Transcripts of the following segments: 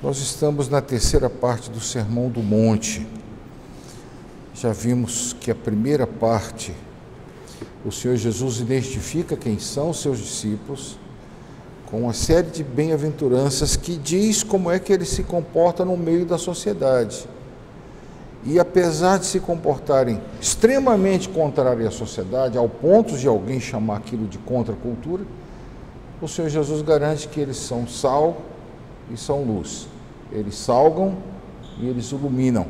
Nós estamos na terceira parte do Sermão do Monte. Já vimos que a primeira parte, o Senhor Jesus identifica quem são os seus discípulos, com uma série de bem-aventuranças que diz como é que ele se comporta no meio da sociedade. E apesar de se comportarem extremamente contrário à sociedade, ao ponto de alguém chamar aquilo de contracultura, o Senhor Jesus garante que eles são sal e são luz. Eles salgam e eles iluminam,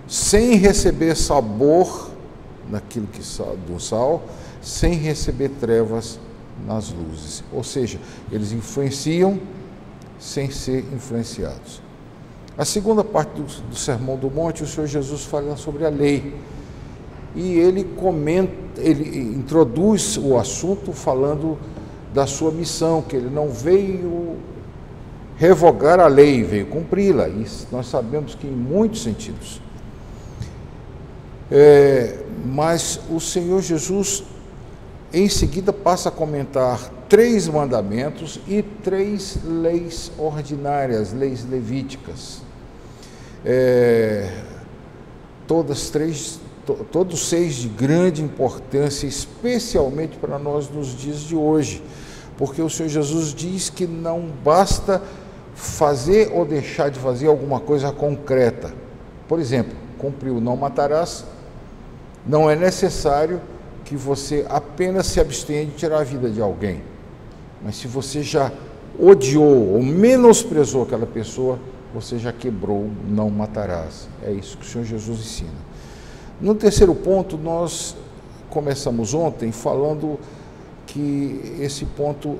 sem receber sabor naquilo que do sal, sem receber trevas nas luzes. Ou seja, eles influenciam sem ser influenciados. A segunda parte do Sermão do Monte, o Senhor Jesus fala sobre a lei. E ele introduz o assunto falando da sua missão, que ele não veio revogar a lei, veio cumpri-la. E nós sabemos que em muitos sentidos. Mas o Senhor Jesus, em seguida, passa a comentar 3 mandamentos e 3 leis ordinárias, leis levíticas. Todos 6 de grande importância, especialmente para nós nos dias de hoje, porque o Senhor Jesus diz que não basta fazer ou deixar de fazer alguma coisa concreta. Por exemplo, cumprir o não matarás, não é necessário que você apenas se abstenha de tirar a vida de alguém, mas se você já odiou ou menosprezou aquela pessoa, você já quebrou, não matarás. É isso que o Senhor Jesus ensina. No terceiro ponto, nós começamos ontem falando que esse ponto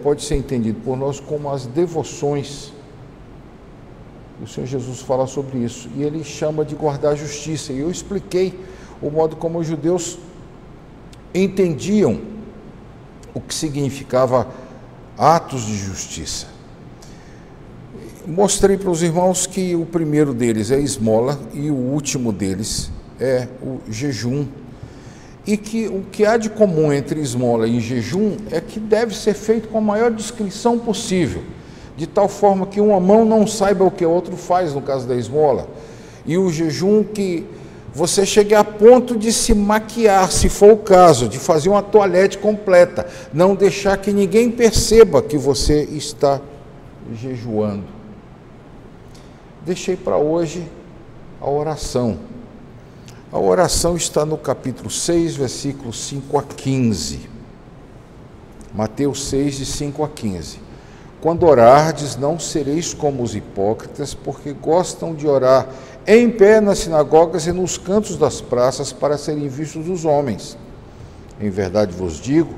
pode ser entendido por nós como as devoções. O Senhor Jesus fala sobre isso, e ele chama de guardar a justiça, e eu expliquei o modo como os judeus entendiam o que significava atos de justiça. Mostrei para os irmãos que o primeiro deles é a esmola e o último deles é o jejum. E que o que há de comum entre esmola e jejum é que deve ser feito com a maior discrição possível, de tal forma que uma mão não saiba o que o outro faz, no caso da esmola. E o jejum que você chegue a ponto de se maquiar, se for o caso, de fazer uma toalete completa, não deixar que ninguém perceba que você está jejuando. Deixei para hoje a oração. A oração está no capítulo 6, versículos 5 a 15. Mateus 6, de 5 a 15. Quando orardes, não sereis como os hipócritas, porque gostam de orar em pé nas sinagogas e nos cantos das praças para serem vistos dos homens. Em verdade vos digo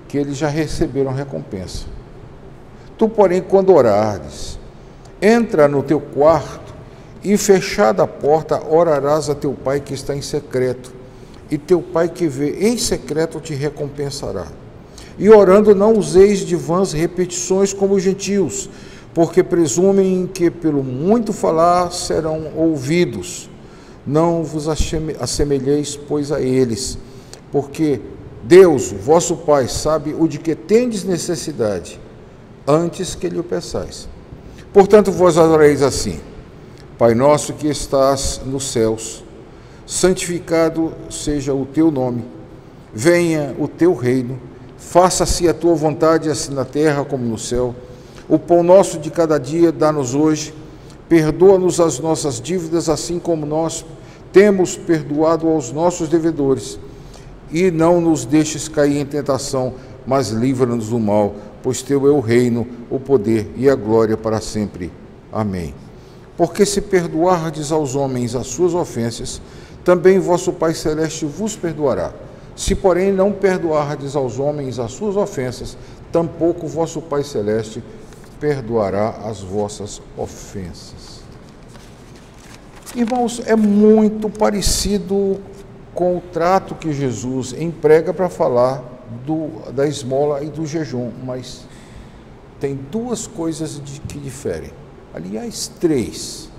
que eles já receberam recompensa. Tu, porém, quando orardes, entra no teu quarto e, fechada a porta, orarás a teu Pai que está em secreto, e teu Pai que vê em secreto te recompensará. E orando não useis de vãs repetições como os gentios, porque presumem que pelo muito falar serão ouvidos. Não vos assemelheis, pois, a eles, porque Deus, vosso Pai, sabe o de que tendes necessidade, antes que lhe o peçais. Portanto, vós orareis assim: Pai nosso que estás nos céus, santificado seja o teu nome, venha o teu reino, faça-se a tua vontade, assim na terra como no céu. O pão nosso de cada dia dá-nos hoje, perdoa-nos as nossas dívidas, assim como nós temos perdoado aos nossos devedores, e não nos deixes cair em tentação, mas livra-nos do mal, pois teu é o reino, o poder e a glória para sempre. Amém. Porque se perdoardes aos homens as suas ofensas, também vosso Pai Celeste vos perdoará. Se, porém, não perdoardes aos homens as suas ofensas, tampouco vosso Pai Celeste perdoará as vossas ofensas. Irmãos, é muito parecido com o trato que Jesus emprega para falar da esmola e do jejum, mas tem 2 coisas que diferem. Aliás, 3.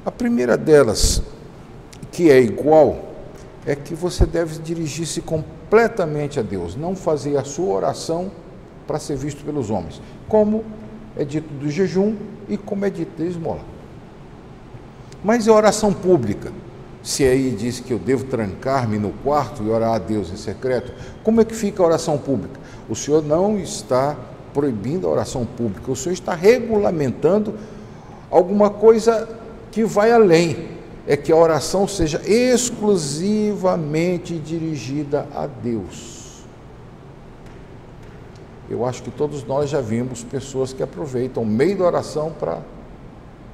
A primeira delas, que é igual, é que você deve dirigir-se completamente a Deus, não fazer a sua oração para ser visto pelos homens, como é dito do jejum e como é dito da esmola. Mas a oração pública, se aí diz que eu devo trancar-me no quarto e orar a Deus em secreto, como é que fica a oração pública? O Senhor não está proibindo a oração pública, o Senhor está regulamentando alguma coisa que vai além, é que a oração seja exclusivamente dirigida a Deus. Eu acho que todos nós já vimos pessoas que aproveitam o meio da oração para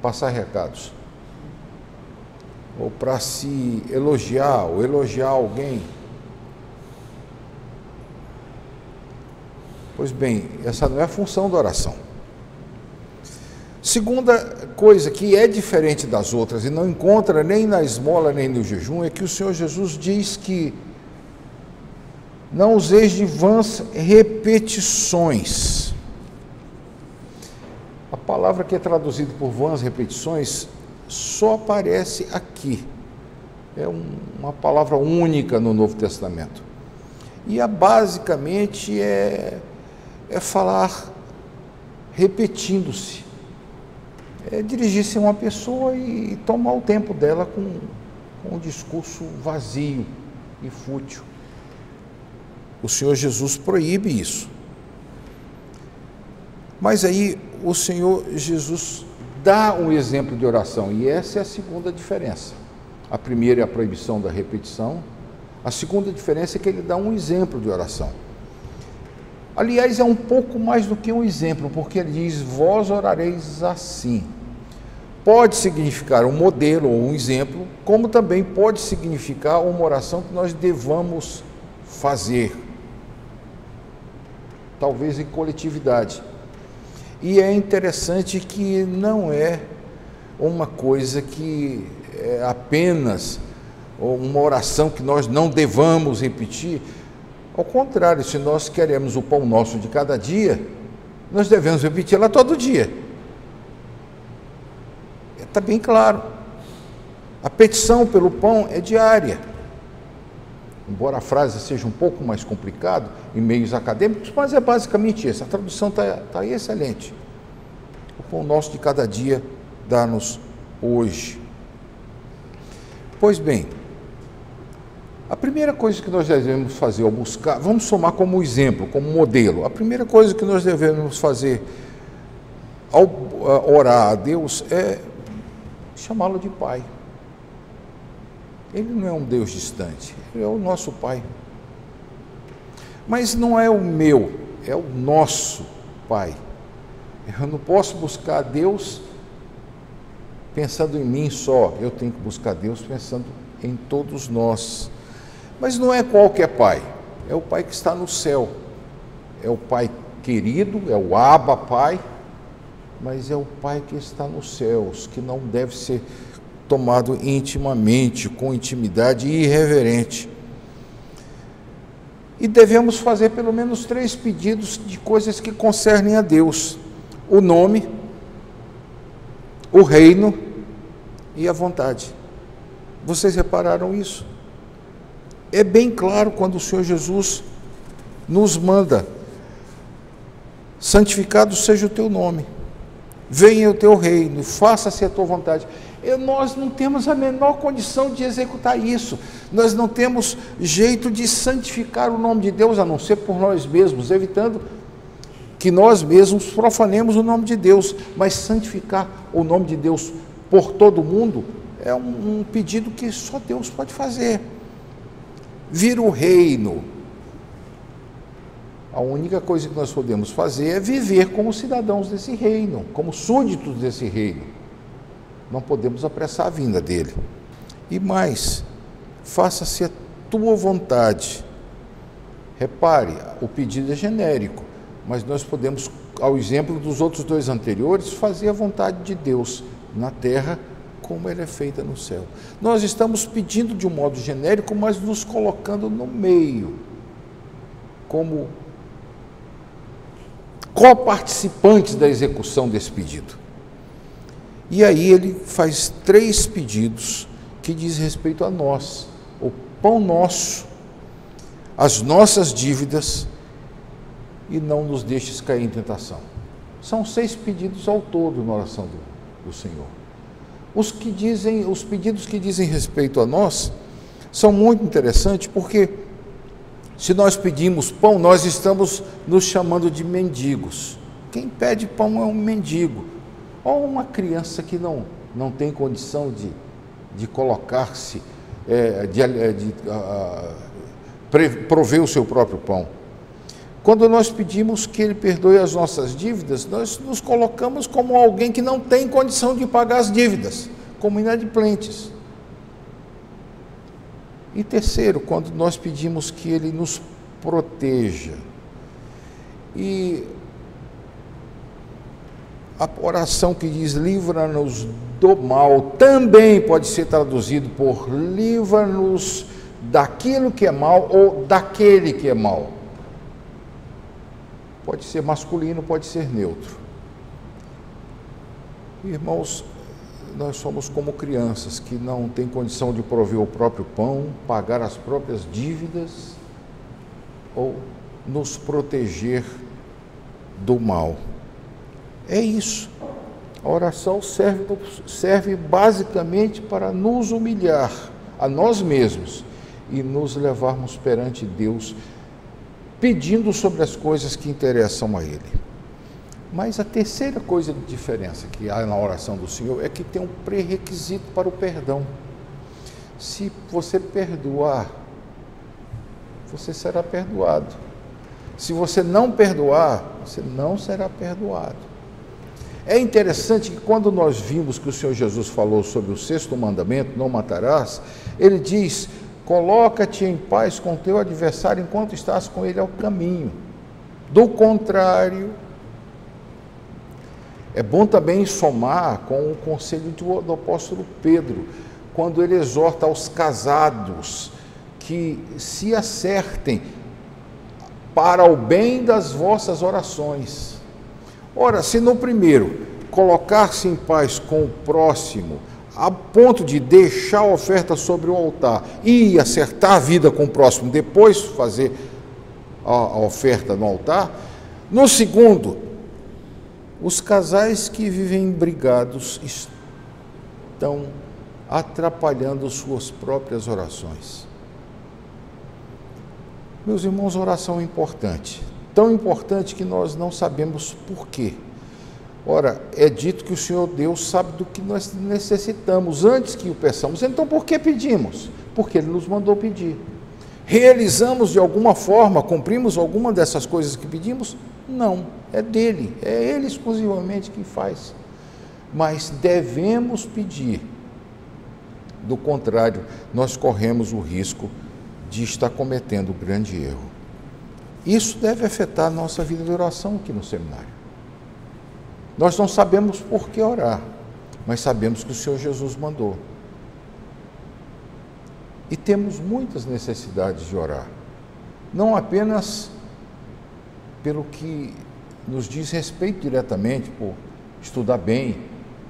passar recados, ou para se elogiar, ou elogiar alguém. Pois bem, essa não é a função da oração. Segunda coisa que é diferente das outras e não encontra nem na esmola nem no jejum é que o Senhor Jesus diz que não useis de vãs repetições. A palavra que é traduzida por vãs repetições só aparece aqui. É uma palavra única no Novo Testamento. E basicamente é falar repetindo-se. É dirigir-se a uma pessoa e tomar o tempo dela com um discurso vazio e fútil. O Senhor Jesus proíbe isso. Mas aí o Senhor Jesus dá um exemplo de oração, e essa é a segunda diferença. A primeira é a proibição da repetição, a segunda diferença é que ele dá um exemplo de oração. Aliás, é um pouco mais do que um exemplo, porque ele diz, vós orareis assim. Pode significar um modelo ou um exemplo, como também pode significar uma oração que nós devamos fazer, talvez em coletividade. E é interessante que não é uma coisa que é apenas uma oração que nós não devamos repetir. Ao contrário, se nós queremos o pão nosso de cada dia, nós devemos repeti-la todo dia. Está bem claro. A petição pelo pão é diária. Embora a frase seja um pouco mais complicada em meios acadêmicos, mas é basicamente isso. A tradução está excelente. O pão nosso de cada dia dá-nos hoje. Pois bem, a primeira coisa que nós devemos fazer ao buscar, vamos somar como exemplo, como modelo, a primeira coisa que nós devemos fazer ao orar a Deus é chamá-lo de Pai. Ele não é um Deus distante, ele é o nosso Pai. Mas não é o meu, é o nosso Pai. Eu não posso buscar Deus pensando em mim só, eu tenho que buscar Deus pensando em todos nós. Mas não é qualquer Pai, é o Pai que está no céu, é o Pai querido, é o Abba Pai, mas é o Pai que está nos céus, que não deve ser tomado intimamente, com intimidade e irreverente. E devemos fazer pelo menos 3 pedidos de coisas que concernem a Deus: o nome, o reino e a vontade. Vocês repararam isso? É bem claro quando o Senhor Jesus nos manda: santificado seja o teu nome, venha o teu reino, faça-se a tua vontade. Nós não temos a menor condição de executar isso, nós não temos jeito de santificar o nome de Deus, a não ser por nós mesmos, evitando que nós mesmos profanemos o nome de Deus, mas santificar o nome de Deus por todo mundo é um pedido que só Deus pode fazer. Vir o reino, a única coisa que nós podemos fazer é viver como cidadãos desse reino, como súditos desse reino. Não podemos apressar a vinda dele. E mais, faça-se a tua vontade. Repare, o pedido é genérico, mas nós podemos, ao exemplo dos outros 2 anteriores, fazer a vontade de Deus na terra como ela é feita no céu. Nós estamos pedindo de um modo genérico, mas nos colocando no meio, como coparticipantes da execução desse pedido. E aí ele faz 3 pedidos que diz respeito a nós: o pão nosso, as nossas dívidas, e não nos deixes cair em tentação. São 6 pedidos ao todo na oração do Senhor. Os pedidos que dizem respeito a nós são muito interessantes, porque se nós pedimos pão, nós estamos nos chamando de mendigos. Quem pede pão é um mendigo, ou uma criança que não tem condição de colocar-se, prover o seu próprio pão. Quando nós pedimos que Ele perdoe as nossas dívidas, nós nos colocamos como alguém que não tem condição de pagar as dívidas, como inadimplentes. E terceiro, quando nós pedimos que Ele nos proteja. E a oração que diz livra-nos do mal também pode ser traduzido por livra-nos daquilo que é mal ou daquele que é mal. Pode ser masculino, pode ser neutro. Irmãos, nós somos como crianças que não têm condição de prover o próprio pão, pagar as próprias dívidas ou nos proteger do mal. É isso. A oração serve basicamente para nos humilhar a nós mesmos e nos levarmos perante Deus, pedindo sobre as coisas que interessam a Ele. Mas a terceira coisa de diferença que há na oração do Senhor é que tem um pré-requisito para o perdão. Se você perdoar, você será perdoado. Se você não perdoar, você não será perdoado. É interessante que quando nós vimos que o Senhor Jesus falou sobre o 6º mandamento, não matarás, Ele diz: coloca-te em paz com teu adversário enquanto estás com ele ao caminho. Do contrário, é bom também somar com o conselho do apóstolo Pedro, quando ele exorta aos casados que se acertem para o bem das vossas orações. Ora, se no primeiro, colocar-se em paz com o próximo, a ponto de deixar a oferta sobre o altar e acertar a vida com o próximo, depois fazer a oferta no altar. No segundo, os casais que vivem brigados estão atrapalhando suas próprias orações. Meus irmãos, oração é importante, tão importante que nós não sabemos por quê. Ora, é dito que o Senhor Deus sabe do que nós necessitamos antes que o peçamos. Então, por que pedimos? Porque Ele nos mandou pedir. Realizamos de alguma forma, cumprimos alguma dessas coisas que pedimos? Não, é dele, é Ele exclusivamente que faz. Mas devemos pedir. Do contrário, nós corremos o risco de estar cometendo um grande erro. Isso deve afetar a nossa vida de oração aqui no seminário. Nós não sabemos por que orar, mas sabemos que o Senhor Jesus mandou. E temos muitas necessidades de orar, não apenas pelo que nos diz respeito diretamente, por estudar bem,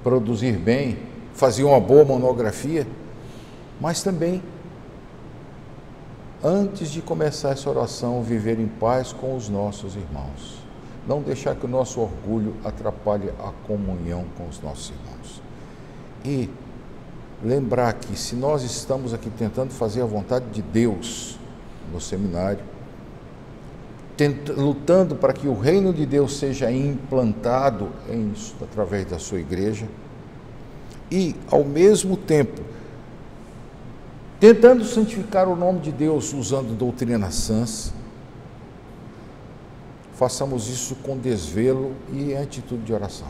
produzir bem, fazer uma boa monografia, mas também, antes de começar essa oração, viver em paz com os nossos irmãos. Não deixar que o nosso orgulho atrapalhe a comunhão com os nossos irmãos. E lembrar que se nós estamos aqui tentando fazer a vontade de Deus no seminário, lutando para que o reino de Deus seja implantado através da sua igreja, e ao mesmo tempo tentando santificar o nome de Deus usando doutrinas sãs, façamos isso com desvelo e atitude de oração.